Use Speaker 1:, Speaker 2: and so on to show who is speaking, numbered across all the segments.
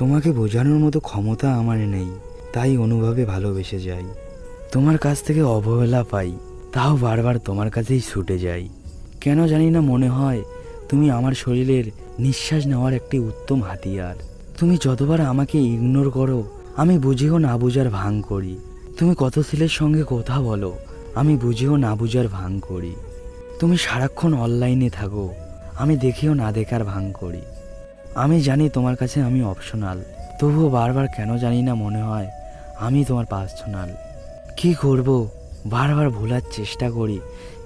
Speaker 1: তোমাকে বোঝানোর মতো ক্ষমতা আমার নেই, তাই অনুভবে ভালোবেসে যাই। তোমার কাছ থেকে অবহেলা পাই, তাও বারবার তোমার কাছেই ছুটে যাই। কেন জানি না মনে হয় তুমি আমার শরীরের নিঃশ্বাস নেওয়ার একটি উত্তম হাতিয়ার। তুমি যতবার আমাকে ইগনোর করো, আমি বুঝিও না বুঝার ভান করি। তুমি কত ছেলের সঙ্গে কথা বলো, আমি বুঝিও না বুঝার ভান করি। তুমি সারাক্ষণ অনলাইনে থাকো, আমি দেখিও না দেখার ভান করি। আমি জানি তোমার কাছে আমি অপশনাল, তবুও বারবার কেন জানি না মনে হয় আমি তোমার পার্সোনাল। কি করব, বারবার ভোলার চেষ্টা করি,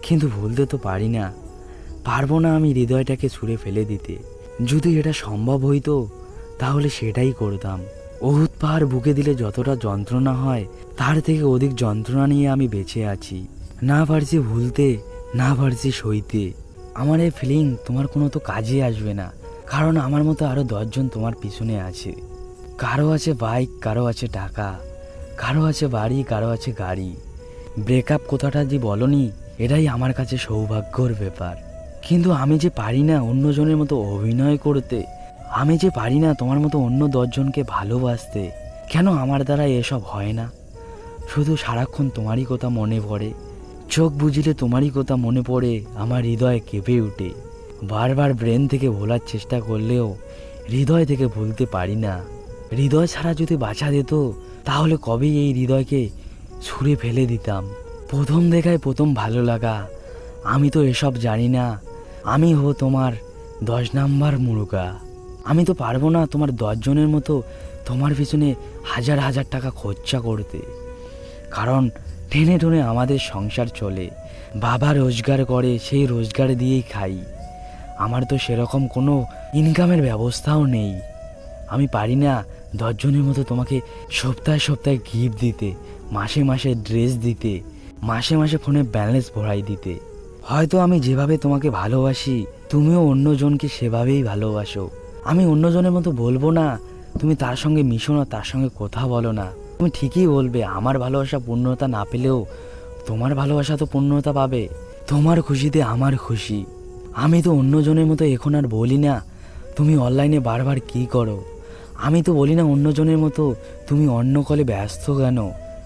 Speaker 1: কিন্তু ভুলতে তো পারি না। পারবো না আমি হৃদয়টাকে ছুঁড়ে ফেলে দিতে। যদি এটা সম্ভব হইতো তাহলে সেটাই করতাম। অহুত পাহাড় বুকে দিলে যতটা যন্ত্রণা হয়, তার থেকে অধিক যন্ত্রণা নিয়ে আমি বেঁচে আছি। না পারছি ভুলতে, না পারছি সইতে। আমার এই ফিলিং তোমার কোনো তো কাজে আসবে না, কারণ আমার মতো আরও 10জন তোমার পিছনে আছে। কারো আছে বাইক, কারো আছে টাকা, কারো আছে বাড়ি, কারো আছে গাড়ি। ব্রেকআপ কথাটা যে বলনি, এটাই আমার কাছে সৌভাগ্যর ব্যাপার। কিন্তু আমি যে পারি না অন্যজনের মতো অভিনয় করতে, আমি যে পারি না তোমার মতো অন্য 10জনকে ভালোবাসতে। কেন আমার দ্বারা এসব হয় না? শুধু সারাক্ষণ তোমারই কথা মনে পড়ে, চোখ বুঝলে তোমারই কথা মনে পড়ে, আমার হৃদয় কেঁপে উঠে। বারবার ব্রেন থেকে ভোলার চেষ্টা করলেও হৃদয় থেকে ভুলতে পারি না। হৃদয় ছাড়া যদি বাঁচা যেত, তাহলে কবেই এই হৃদয়কে ছুঁড়ে ফেলে দিতাম। প্রথম দেখায় প্রথম ভালো লাগা, আমি তো এসব জানি না। আমি তোমার 10 নাম্বার মুরগা। আমি তো পারবো না তোমার 10জনের মতো তোমার পিছনে হাজার হাজার টাকা খরচা করতে, কারণ টেনে টেনে আমাদের সংসার চলে। বাবা রোজগার করে, সেই রোজগার দিয়েই খাই। আমার তো সেরকম কোনো ইনকামের ব্যবস্থাও নেই। আমি পারি না 10জনের মতো তোমাকে সপ্তাহে সপ্তাহে গিফট দিতে, মাসে মাসে ড্রেস দিতে, মাসে মাসে ফোনে ব্যালেন্স ভরাই দিতে। হয়তো আমি যেভাবে তোমাকে ভালোবাসি, তুমিও অন্যজনকে সেভাবেই ভালোবাসো। আমি অন্যজনের মতো বলবো না তুমি তার সঙ্গে মিশো না, তার সঙ্গে কথা বলো না। তুমি ঠিকই বলবে আমার ভালোবাসা পূর্ণতা না পেলেও তোমার ভালোবাসা তো পূর্ণতা পাবে। তোমার খুশিতে আমার খুশি। আমি তো অন্যজনের মতো এখন আর বলি না তুমি অনলাইনে বারবার কি করো। আমি তো বলি না অন্যজনের মতো তুমি অন্য কলে ব্যস্ত কেন।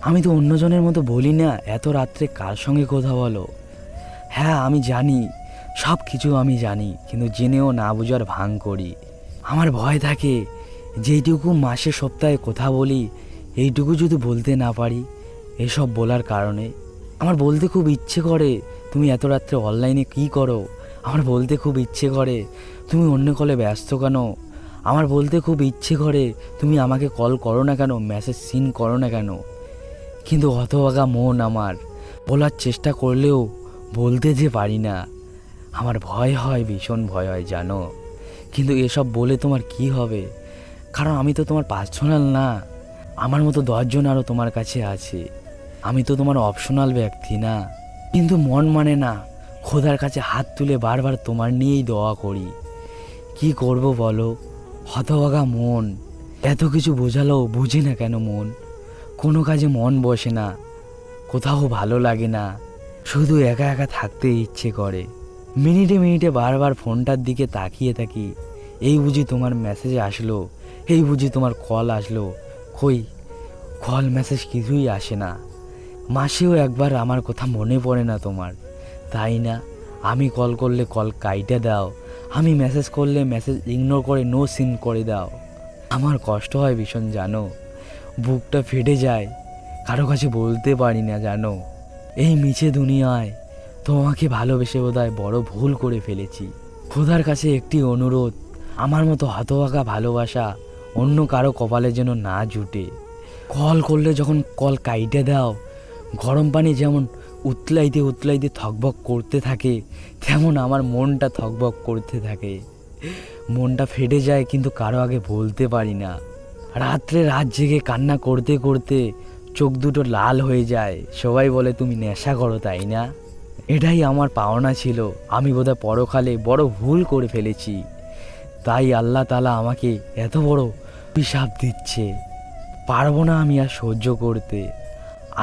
Speaker 1: আমি তো অন্যজনের মতো বলি না এত রাত্রে কার সঙ্গে কথা বলো। হ্যাঁ আমি জানি, সব কিছু আমি জানি, কিন্তু জেনেও না বুঝার ভান করি। আমার ভয় থাকে যেইটুকু মাসে সপ্তাহে কথা বলি, এইটুকু যদি বলতে না পারি। এসব বলার কারণে আমার বলতে খুব ইচ্ছে করে তুমি এত রাত্রে অনলাইনে কি করো। আমার বলতে খুব ইচ্ছে করে তুমি অন্য কলে ব্যস্ত কেন। আমার বলতে খুব ইচ্ছে করে তুমি আমাকে কল করো না কেন, মেসেজ সিন করো না কেন। কিন্তু হতভাগা মন আমার, বলার চেষ্টা করলেও বলতে যে পারি না। আমার ভয় হয়, ভীষণ ভয় হয় জানো। কিন্তু এসব বলে তোমার কি হবে, কারণ আমি তো তোমার পার্সোনাল না। আমার মতো 10জন আরও তোমার কাছে আছে। আমি তো তোমার অপশনাল ব্যক্তি না। কিন্তু মন মানে না, খোদার কাছে হাত তুলে বারবার তোমার নিয়েই দোয়া করি। কি করব বলো, হতভাগা মন। এত কিছু বোঝালেও বুঝে না কেন মন। কোনো কাজে মন বসে না, কোথাও ভালো লাগে না, শুধু একা একা থাকতে ইচ্ছে করে। মিনিটে মিনিটে বারবার ফোনটার দিকে তাকিয়ে থাকি। এই বুঝি তোমার মেসেজ আসলো, এই বুঝি তোমার কল আসলো। কই, কল মেসেজ কিছুই আসে না। মাসেও একবার আমার কথা মনে পড়ে না তোমার, তাই না? আমি কল করলে কল কাইটে দাও, আমি মেসেজ করলে মেসেজ ইগনোর করে নো সিন করে দাও। আমার কষ্ট হয় ভীষণ জানো, বুকটা ফেটে যায়, কারো কাছে বলতে পারি না জানো। এই মিছে দুনিয়ায় তোমাকে ভালোবেসে বোধহয় বড় ভুল করে ফেলেছি। খোদার কাছে একটি অনুরোধ, আমার মতো হতভাগা ভালোবাসা অন্য কারো কপালে যেন না জুটে। কল করলে যখন কল কাইটে দাও, গরম পানি যেমন উতলাইতে উতলাইতে থকবক করতে থাকে, তেমন আমার মনটা থকবক করতে থাকে। মনটা ফেটে যায়, কিন্তু কারো আগে বলতে পারি না। রাত্রে রাত জেগে কান্না করতে করতে চোখ দুটো লাল হয়ে যায়। সবাই বলে তুমি নেশা করো, তাই না? এটাই আমার পাওনা ছিল। আমি বোধহয় পরকালে বড় ভুল করে ফেলেছি, তাই আল্লাহ তাআলা আমাকে এত বড় অভিশাপ দিচ্ছে। পারবো না আমি আর সহ্য করতে।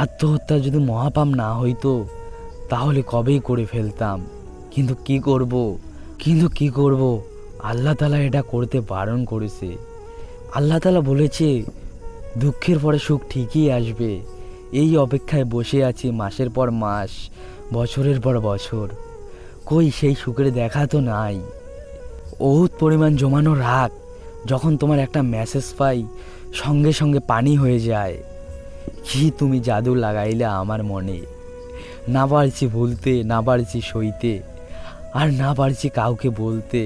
Speaker 1: আত্মহত্যা যদি মহাপাপ না হইতো তাহলে কবেই করে ফেলতাম। কিন্তু কি করব, আল্লাহ তাআলা এটা করতে বারণ করেছে। আল্লাহ তাআলা বলেছে দুঃখের পরে সুখ ঠিকই আসবে। এই অপেক্ষায় বসে আছি মাসের পর মাস, বছরের পর বছর, কই সেই সুখের দেখা তো নাই। বহুত পরিমাণ জমানো রাগ, যখন তোমার একটা মেসেজ পাই সঙ্গে সঙ্গে পানি হয়ে যায়। কি তুমি জাদু লাগাইলে আমার মনে, না পারছি ভুলতে, না পারছি সইতে, আর না পারছি কাউকে বলতে।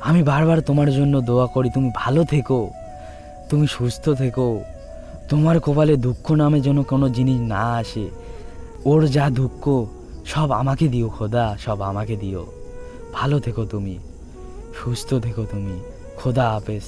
Speaker 1: আমি বারবার তোমার জন্য দোয়া করি তুমি ভালো থেকো, তুমি সুস্থ থেকো, তোমার কপালে দুঃখ নামে যেন কোনো জিনিস না আসে। ওর যা দুঃখ সব আমাকে দিও খোদা, সব আমাকে দিও। ভালো থেকো তুমি, সুস্থ থেকো তুমি। খোদা হাফেজ।